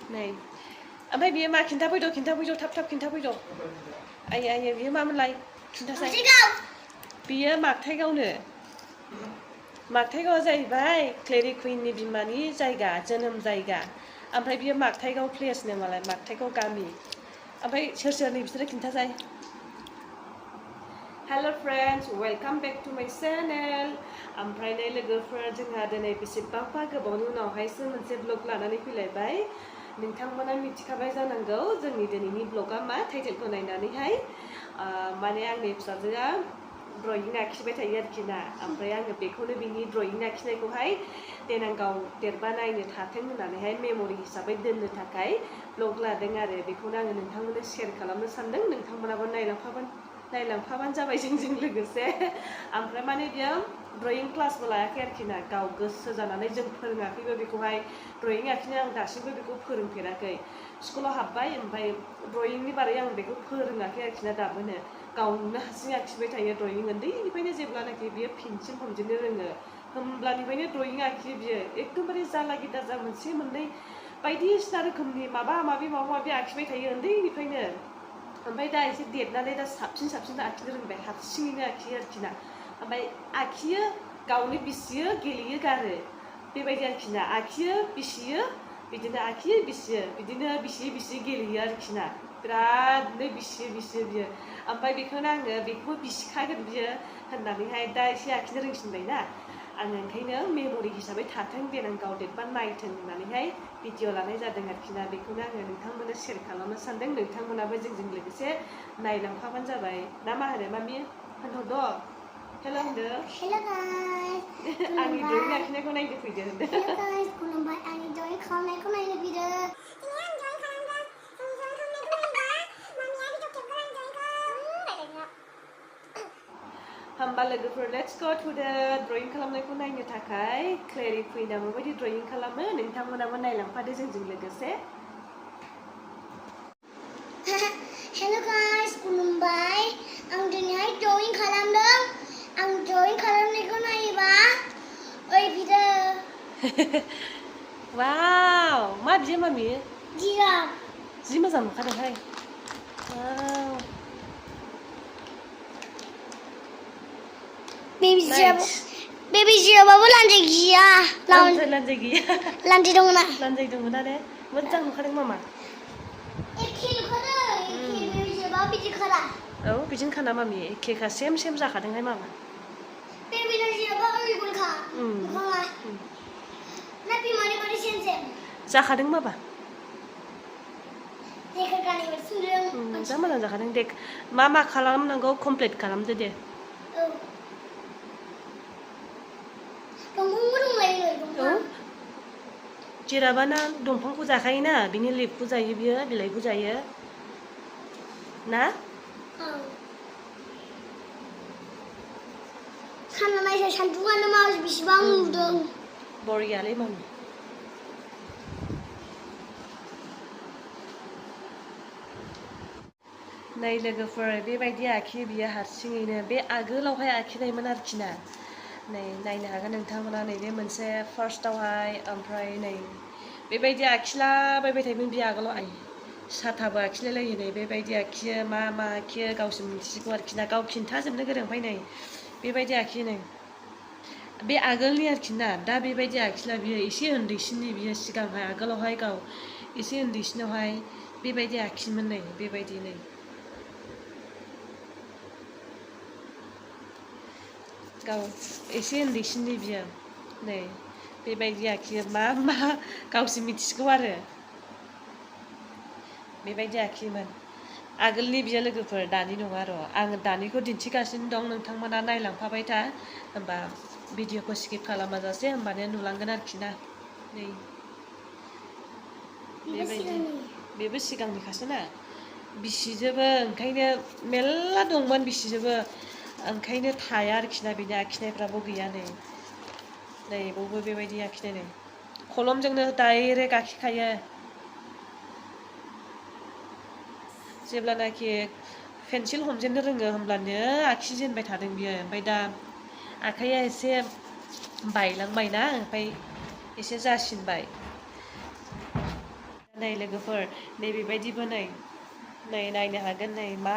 नै ओमफ्राय बियो मा खिन्थाफैद' थाब खिन्थाफैद' आयै बियो मामोनलाय खिन्थासाय बियो मागथाइगावनो मागथाइगावआ जाहैबाय क्लेरि कुइननि बिमानि जायगा जोनोम जायगा ओमफ्राय बियो मागथाइगाव प्लेसनो मालाय मागथाइगाव गामि ओमफ्राय सोर बिसोरो खिन्थासाय हेल' फ्रेन्ड्स वेलकाम बेक टु माय चेनेल ओमफ्राय नै लोगोफोर जोंहा दिनै बेसेबांबा गोबावनि उनावहायसो मोनसे ब्लग लानानै फैलायबाय नोंथांमोना मिथिखाबाय जानांगौ जोंनि दिनैनि ब्लगा मा टाइटेलखौ नायनानैहाय माने आंनि फिसाजोआ ड्रयिं आखिबाय थायो आरोखि ना ओमफ्राय आङो बेखौनो बिनि ड्रयिं आखिनायखौहाय देनां गाव देरबा नायनो थाथों होननानैहाय मेम'रि हिसाबै दोननो थाखाय ब्लग लादों आरो बेखौनो आङो नोंथांमोननो शेयार खालामनो सानदों नोंथांमोनाबो नायलांफाबानो जाबाय जोंजों लोगोसे ओमफ्राय माने बियो ड्रयिं क्लासबो लायाखै आरोखि ना गाव गोसो जानानै जों फोरोङाखैबो बेखौहाय ड्रयिं आखिनो आं दासिमबो बेखौ फोरोंफेराखै स्कुलाव हाबबाय ओमफ्राय ड्रयिंनि बारै आं बेखौ फोरोङाखै आरोखि ना दाबोनो गावनो हारसिं आखिबाय थायो ड्रयिं उन्दैनिफ्रायनो जेब्लानाखि बियो पेन्सिल हमजेननो रोङो होमब्लानिफ्रायनो ड्रयिं आखियो बियो एकदमबारे जाला गिदाजा मोनसे मोननै बायदिसिना रोखोमनि माबा माबि आखिबाय थायो उन्दैनिफ्रायनो ओमफ्राय दा एसे देरनानै दा साबसिन आखिनो रोंबाय हारसिङैनो आखियो आरोखि ना ओमफ्राय आखियो गावनो बिसियो गेलेयो गारो बेबायदि आरोखि ना आखियो बिसियो बिदिनो आखियो बिसियो बिदिनो बिसियै गेलेयो आरोखि ना बिरादनो बिसियो बियो ओमफ्राय बेखौनो आङो बेखौबो बिसिखागोन बियो होननानैहाय दा एसे आखिनो रोंसिनबायना आङो ओंखायनो मेम'रि हिसाबै थाथों देनां गाव देरबा नायथों होननानैहाय भिडिअ लानाय जादों आरोखि ना बेखौनो आङो नोंथांमोननो शेयार खालामनो सानदों नोंथांमोनाबो जोंजों लोगोसे नायलांफाबानो जाबाय ना मा होनो मामि होनहरद' हेल' होनदो हेल' गाइस आंनि ड्रयिं आखिनायखौ नायनो फैदो होनदो हेल' गाइस खुलुमबाय आंनि ड्रयिं खालामनायखौ नायनो फैदो होमबा लोगोफोर लेट्स गो टु द ड्रयिं खालामनायखौ नायनो थाखाय क्लेरि कुइनआ माबायदि ड्रयिं खालामो नोंथांमोनाबो नायलांफादो जोंजों लोगोसे हेल' गाइस खुलुमबाय आं दिनैहाय ड्रयिं खालामदों आं ड्रयिं खालामनायखौ नायोबा ओइ बिदो वाव मा बियो मामि जिराफ जि मोजां नुखादोंहाय वाव बेबी जिराफाबो लान्जाय गैया लान्जाय गैया लान्जाय दङ ना ने मोजां नुखादों मामा एखे नुखादों बेबी जिराफा बिदि खाना औ बिदिनो खाना मामि एखेखा सेम जाखादोंहाय मामा बेबी जिराफा ओरैबोखा मोखाङा ना बिमानि बादि सेम जाखादों माबा जा मोजां जाखादों दे मा खालामनांगौ कमप्लिट खालामदो दे जिराफाना दंफांखौ जाखायोना बिनि लिफखौ जायो बियो बिलाइखौ जायो ना सानना नायसाय सानदुङानो मा बेसेबां नुदों बरियालै मामि नै लोगोफोर बेबायदि आखियो बियो हारसिङैनो बे आगोलावहाय आखिनायमोन आरोखि ना नै नायनो हागोन नोंथांमोना नैबे मोनसे फार्स्टआवहाय ओमफ्राय नै बेबायदि आखिलाबायबाय थायोमोन बियो आगोलाव साथाबो आखिलायलायो नै बेबायदि आखियो मा आखियो गावसो मिथिसिगौ आरोखि ना गाव खिन्थाजोबनो गोरों ओमफ्राय नै बेबायदि आखियो नै बे आगोलनि आरोखि ना दा बेबायदि आखिला बियो एसे उन्दैसिननि बियो सिगांहाय आगोलावहाय गाव एसे उन्दैसिनावहाय बेबायदि आखियोमोन नै बेबायदि नै गाव एसे उन्दैसिननि बियो नै बेबायदि आखियो मा गावसो मिथिसिगौ आरो बेबायदि आखियोमोन आगोलनि बियो लोगोफोर दानि नङा र' आङो दानिखौ दिन्थिगासिनो दं नोंथांमोना नायलांफाबाय था होमबा भिडिअखौ स्किप खालामाजासे होमबानो नुलांगोन आरोखि ना नै बेबायदि बेबो सिगांनिखासो ना बिसिजोबो ओंखायनो मेरला दंमोन बिसिजोबो ओंखायनो थाया आरोखि ना बिनि आखिनायफ्राबो गैया नै बयबो बेबायदि आखिनाय नै कलमजोंनो डाइरेक्ट आखिखायो जेब्लानाखि पेन्सिल हमजेननो रोङो होमब्लानो आखिजेनबाय थादों बियो ओमफ्राय दा आखाइया एसे बायलांबायना ओमफ्राय एसे जासिनबाय नै लोगोफोर नै बेबायदिबो नै नायनो हागोन नै मा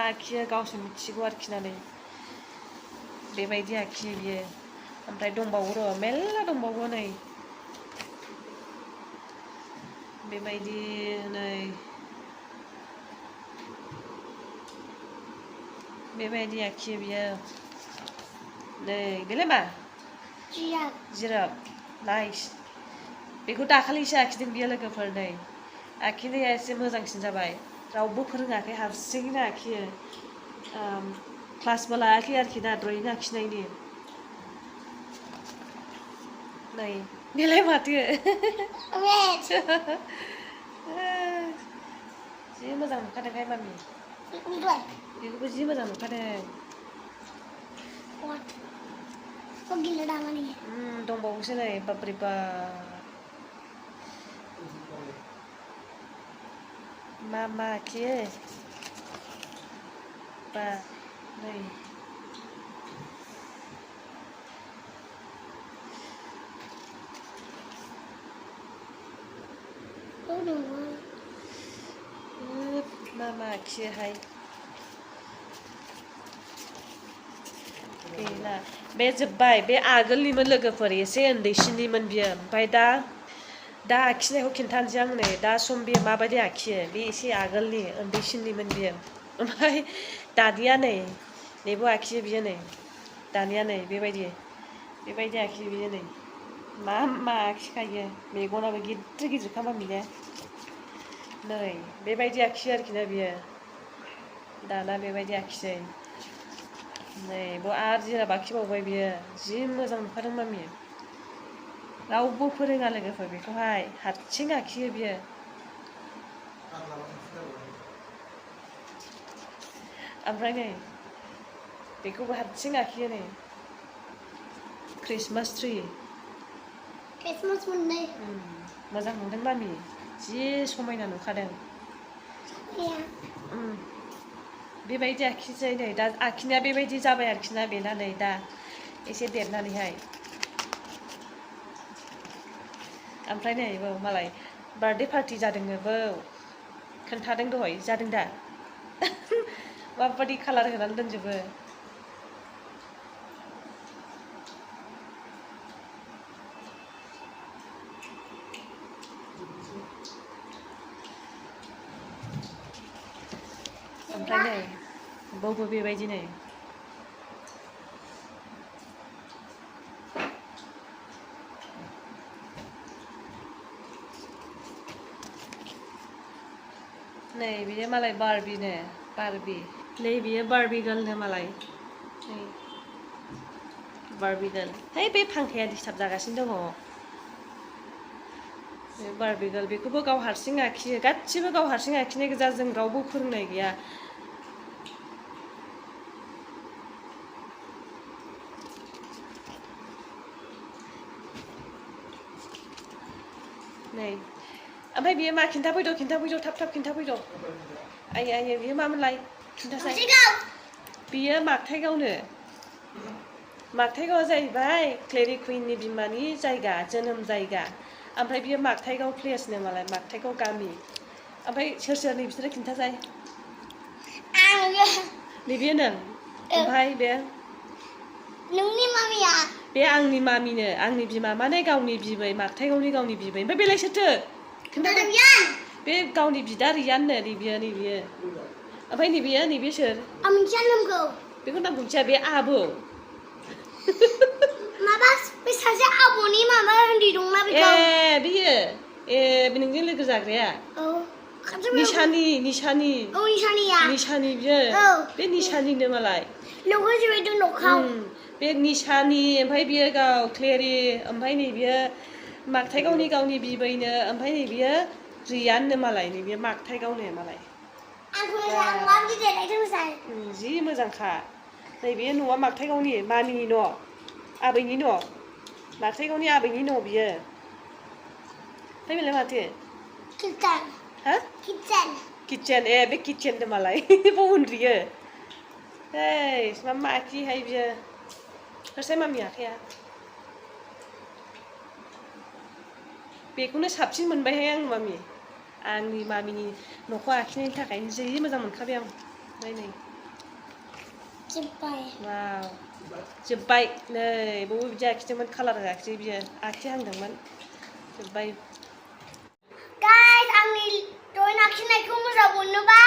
आखियो गावसो मिथिगौ आरोखि ना नै बेबायदि आखियो बियो ओमफ्राय दंबावो र' मेल्ला दंबावो नै बेबायदि नै बेबायदि आखियो बियो नै बेलाय मा जिराफ नाइस बेखौ दाखालिसो आखिदों बियो लोगोफोर नै आखिनाया एसे मोजांसिन जाबाय रावबो फोरोङाखै हारसिङैनो आखियो क्लासबो लायाखै आरोखि ना ड्रयिं आखिनायनि नै बेलाय माथो जि मोजां नुखादोंहाय मामि बेखौबो जि मोजां नुखादों दंबावोसो नै बाब्रे बा मा आखियो बा नै मा आखियोहाय गैला बे जोब्बाय बे आगोलनिमोन लोगोफोर एसे उन्दैसिननिमोन बियो ओमफ्राय दा आखिनायखौ खिन्थानोसै आं नै दा सम बियो माबायदि आखियो बे एसे आगोलनि उन्दैसिननिमोन बियो ओमफ्राय दानिया नै बेबो आखियो बियो नै दानिया नै बेबायदि आखियो बियो नै मा आखिखायो मेगनाबो गिदिर गिदिरखा मामिना नै बेबायदि आखियो आरोखि ना बियो दाना बेबायदि आखिसै नै बेयाव आरो जिराफ आखिबावबाय बियो जि मोजां नुखादों मामि रावबो फोरोङा लोगोफोर बेखौहाय हारसिं आखियो बियो ओमफ्राय नै बेखौबो हारसिं आखियो नै क्रिसमास ट्रि मोजां नुदों मामि जि समायना नुखादों बेबायदि आखिसै नै दा आखिनाया बेबायदि जाबाय आरोखि ना बेना नै दा एसे देरनानैहाय ओमफ्राय नै मालाय बार्थडे पार्टि जादोंनो खोन्थादों दहाय जादों दा माबायदि कालार होनानै दोनजोबो ओमफ्राय नै बावबो बेबायदि नै नै बियो मालाय बारबिनो बारबि नै बियो बारबि गार्लनो मालाय नै बारबि गार्ल है बे फांखाया डिस्टार्ब जागासिनो दङ बे बारबि गार्ल बेखौबो गाव हारसिं आखियो गासिबो गाव हारसिं आखिनाय गोजा जों रावबो फोरोंनाय गैया नै ओमफ्राय बियो मा खिन्थाफैद' थाब खिन्थाफैद' आयै बियो मामोनलाय खिन्थासाय बियो मागथाइगावनो मागथाइगावआ जाहैबाय क्लेरि कुइननि बिमानि जायगा जोनोम जायगा ओमफ्राय बियो मागथाइगाव प्लेसनो मालाय मागथाइगाव गामि ओमफ्राय सोर नै बिसोरो खिन्थासाय नैबे नों ओमफ्राय बे नोंनि मामिया बे आंनि मामिनो आंनि बिमा माने गावनि बिबै मागथाइगावनि गावनि बिबै ओमफ्राय बेलाय सोरथो खोन्थादों बे गावनि बिदा रियाननो नैबेयो ओमफ्राय नैबे सोर आं मिथिया नामखौ बेखौ नामखौ मिथिया बे आबौ माबा बे सासे आबौनि माबा उन्दै दंना बेखौ बियो नोंजों लोगो जाग्राया निशानि बियो बे निशानिनो मालाय बे निशानि ओमफ्राय बियो गाव क्लेरि ओमफ्राय नैबेयो मागथाइगावनि गावनि बिबैनो ओमफ्राय नैबेयो रियाननो मालाय नैबे मागथाइगावनो मालाय जि मोजांखा नैबे न'आ मागथाइगावनि मामिनि न' आबैनि न' मागथाइगावनि आबैनि न' बियो ओमफ्राय बेलाय माथो किटचेन बे किटचेन मालाय बाव उन्दुयो मा आखियोहाय बियो हरसाय मामि आखाया बेखौनो साबसिन मोनबायहाय आं मामि आंनि मामिनि न'खौ आखिनायनि थाखायनो जि मोजां मोनखाबाय आं नायनै वाव जोब्बाय नै बबे बिदि आखिदोंमोन कालार होआखिसै बियो आखिहांदोंमोन जोब्बाय गाइस आंनि ड्रइं आखिनायखौ मोजां मोनोबा